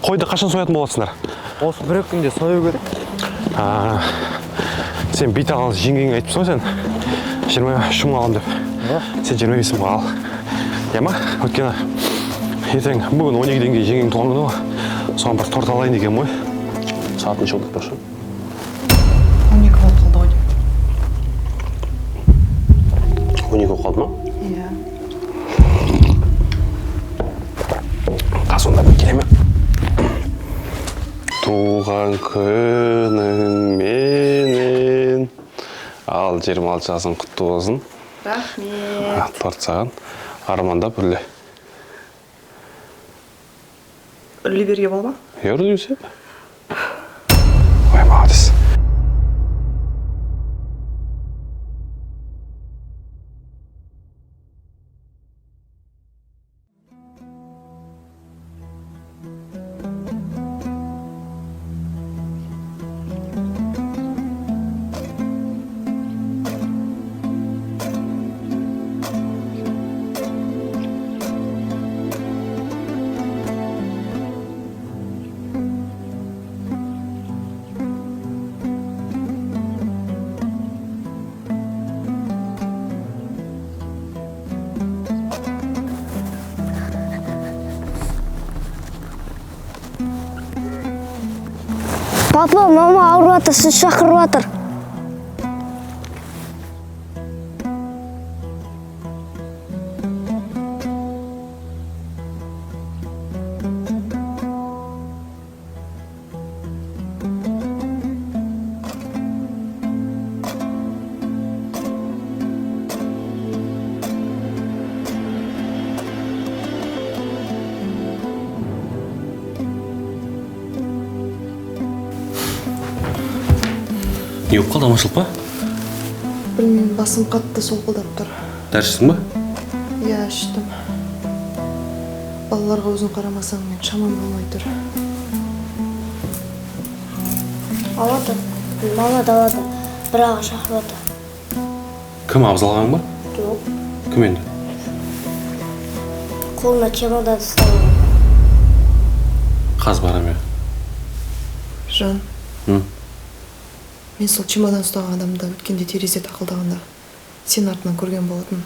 Қойды қашан соятын боласыңдар? Осы бір күнде сою керек. Сен бит алған жеңгең айтыпсың ғой сен 23 мың аламын деп. Сен 25 мың ал. Я ма? Өйткені ертең бүгін 12-ден кейін жеңгең туған күні ғой. Соған бір торт алайын деген ғой. Сағат неше болды прошу? 12 болып қалды ғой. 12 болып қалды ма? Иә. Сонда бір келе ме? Туған күнің менен ал 26 жасың құтты болсын. Рахмет. Торт саған. Арманда бірле. Ливерге бол ма? Ерді десе? Ой, молодец. Папа, мама ауырып жатыр, сіз шақырып жатыр. Не болып қалды, аманшылық па? Білмеймін, басым қатты солқылдап тұр. Дәрі іштің ба? Иә, іштім. Балаларға өзің қарамасаң, мен шамам болмай тұр. Алады, мама да алады, бірақ шақырып жатыр. Кім, Абзалғаң ба? Жоқ, Кім енді? қолына чемодан ұстаған. Қаз барам я. Жан, Мен сол чемодан ұстаған адамды өткенде терезе тақылдағанда сен артынан көрген болатын.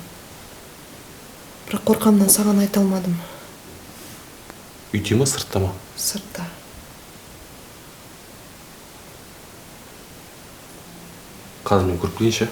Бірақ қорқамнан саған айта алмадым. Үйде ма, сыртта ма? Сыртта. Қазір мен көріп келейінші.